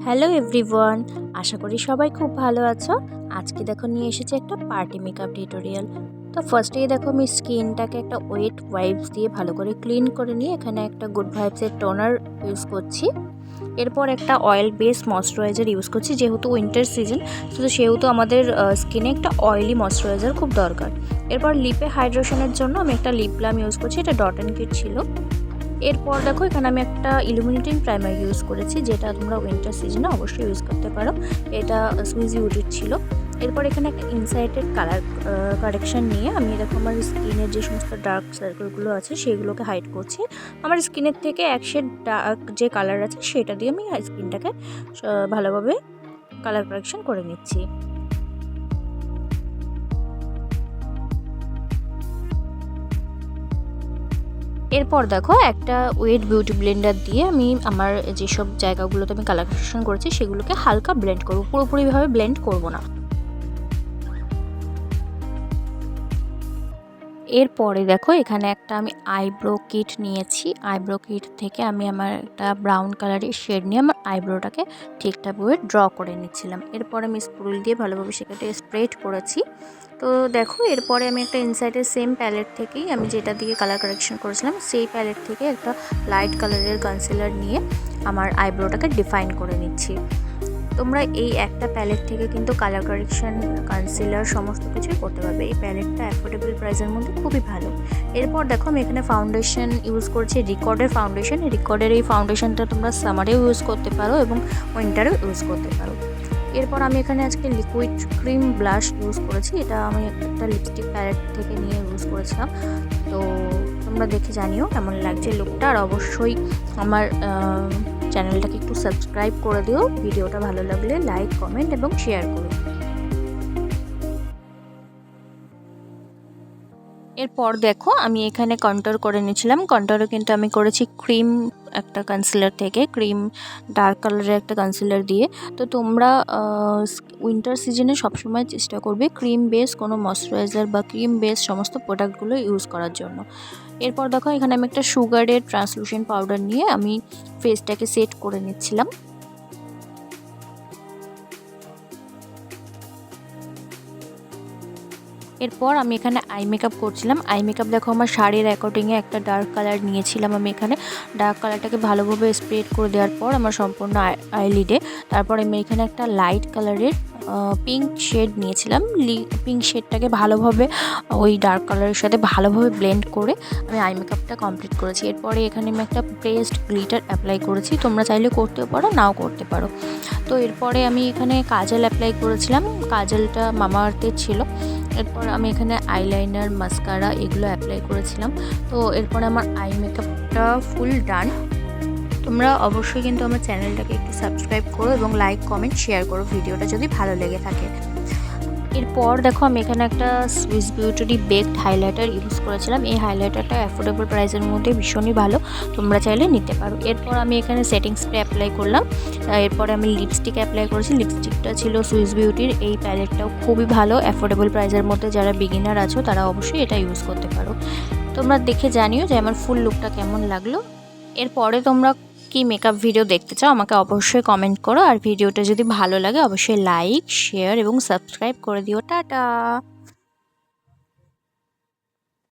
Hello everyone, আশা করি সবাই খুব ভালো আছো। আজকে দেখো নিয়ে এসেছি একটা পার্টি মেকআপ টিউটোরিয়াল। তো ফার্স্টেই দেখো আমি স্কিনটাকে একটা ওয়েট ওয়াইপস দিয়ে ভালো করে ক্লিন করে নিয়ে এখানে একটা গুড ভাইবসের টোনার ইউজ করছি। এরপর একটা অয়েল বেস ময়শ্চারাইজার ইউজ করছি, যেহেতু উইন্টার সিজন তো সেহেতু আমাদের স্কিনে একটা অয়েলি ময়শ্চারাইজার খুব দরকার। এরপর লিপে হাইড্রেশনের জন্য আমি একটা লিপ গ্লাম ইউজ করছি, এটা ডট অ্যান্ড কিট ছিল। এরপর দেখো এখানে আমি একটা ইলুমিনেটিং প্রাইমার ইউজ করেছি, যেটা তোমরা উইন্টার সিজনে অবশ্যই ইউজ করতে পারো। এটা সুইজ বিউটির ছিল। এরপর এখানে একটা ইনসাইটেড কালার কারেকশন নিয়ে আমি দেখো আমার স্কিনের যে সমস্ত ডার্ক সার্কেলগুলো আছে সেগুলোকে হাইড করছি। আমার স্কিনের থেকে এক শেড ডার্ক যে কালার আছে সেটা দিয়ে আমি স্কিনটাকে ভালোভাবে কালার কারেকশন করে নিচ্ছি। এরপর দেখো একটা ওয়েট বিউটি ব্লেন্ডার দিয়ে আমি আমার যেসব জায়গাগুলোতে আমি কালার কারেকশন করেছি সেগুলোকে হালকা ব্লেন্ড করবো, পুরোপুরিভাবে ব্লেন্ড করব না। এরপরে দেখো এখানে একটা আমি আইব্রো কিট নিয়েছি। আইব্রো কিট থেকে আমি আমার একটা ব্রাউন কালারের শেড নিয়ে আমার আইব্রোটাকে ঠিকঠাকভাবে ড্র করে নিচ্ছিলাম। এরপরে আমি স্পুল দিয়ে ভালোভাবে সেটাকে স্প্রেড করেছি। তো দেখো এরপরে আমি একটা ইনসাইডের সেম প্যালেট থেকেই আমি যেটা দিয়ে কালার কারেকশন করেছিলাম সেই প্যালেট থেকে একটা লাইট কালারের কনসিলার নিয়ে আমার আইব্রোটাকে ডিফাইন করে নিচ্ছি। তোমরা এই একটা প্যালেট থেকে কিন্তু কালার কারেকশন, কনসিলার সমস্ত কিছুই করতে পারবে। এই প্যালেটটা অ্যাফোর্ডেবল প্রাইসের মধ্যে খুবই ভালো। এরপর দেখো আমি এখানে ফাউন্ডেশন ইউজ করছি, রিকর্ডের ফাউন্ডেশন। রিকর্ডের এই ফাউন্ডেশনটা তোমরা সামারেও ইউজ করতে পারো এবং উইন্টারেও ইউজ করতে পারো। এরপর আমি এখানে আজকে লিকুইড ক্রিম ব্লাশ ইউজ করেছি। এটা আমি একটা লিপস্টিক প্যালেট থেকে নিয়ে ইউজ করেছিলাম। তো তোমরা দেখে জানিও কেমন লাগছে লুকটা, আর অবশ্যই আমার চ্যানেলটাকে একটু সাবস্ক্রাইব করে দিও। ভিডিওটা ভালো লাগলে লাইক, কমেন্ট এবং শেয়ার করো। এরপর দেখো আমি এখানে কন্ট্যুর করে নিয়েছিলাম। কন্ট্যুরও কিন্তু আমি করেছি ক্রিম একটা কনসিলার থেকে, ক্রিম ডার্ক কালারের একটা কনসিলার দিয়ে। তো তোমরা উইন্টার সিজনে সবসময় চেষ্টা করবে ক্রিম বেস কোনো ময়শ্চারাইজার বা ক্রিম বেস সমস্ত প্রোডাক্টগুলো ইউজ করার জন্য। এরপর দেখো এখানে আমি একটা সুগারের ট্রান্সলুসেন্ট পাউডার নিয়ে আমি ফেসটাকে সেট করে নিচ্ছিলাম। এরপর আমি এখানে আই মেকআপ করছিলাম। আই মেকআপ দেখো আমার শাড়ির অ্যাকর্ডিংয়ে একটা ডার্ক কালার নিয়েছিলাম। আমি এখানে ডার্ক কালারটাকে ভালোভাবে স্প্রেড করে দেওয়ার পর আমার সম্পূর্ণ আইলিডে, তারপর আমি এখানে একটা লাইট কালারের পিঙ্ক শেড নিয়েছিলাম। পিঙ্ক শেডটাকে ভালোভাবে ওই ডার্ক কালারের সাথে ভালোভাবে ব্লেন্ড করে আমি আই মেকআপটা কমপ্লিট করেছি। এরপরে এখানে আমি একটা প্রেসড গ্লিটার অ্যাপ্লাই করেছি, তোমরা চাইলে করতেও পারো নাও করতে পারো। তো এরপরে আমি এখানে কাজল অ্যাপ্লাই করেছিলাম, কাজলটা মামা আর্থের ছিল। এরপর আমি এখানে আইলাইনার, মাস্কারা এগুলো অ্যাপ্লাই করেছিলাম। তো এরপর আমার আই মেকআপটা ফুল ডান। তোমরা অবশ্যই কিন্তু আমার চ্যানেলটাকে একটু সাবস্ক্রাইব করো এবং লাইক, কমেন্ট, শেয়ার করো ভিডিওটা যদি ভালো লেগে থাকে। এরপর দেখো আমি এখানে একটা Swiss beauty baked highlighter use করেছিলাম। এই হাইলাইটারটা অ্যাফোর্ডেবল প্রাইসের মধ্যে ভীষণই ভালো, তোমরা চাইলে নিতে পারো। এরপর আমি এখানে সেটিং স্প্রে অ্যাপ্লাই করলাম। এরপরে আমি লিপস্টিক অ্যাপ্লাই করেছি। লিপস্টিকটা ছিল সুইস বিউটির। এই প্যালেটটাও খুবই ভালো, অ্যাফোর্ডেবল প্রাইসের মধ্যে যারা বিগিনার আছো তারা অবশ্যই এটা ইউজ করতে পারো। তোমরা দেখে জানিও যে আমার ফুল লুকটা কেমন লাগলো। এরপরে তোমরা কি মেকআপ ভিডিও দেখতে চাও আমাকে অবশ্যই কমেন্ট করো, আর ভিডিওটা যদি ভালো লাগে অবশ্যই লাইক, শেয়ার এবং সাবস্ক্রাইব করে দিও। টাটা।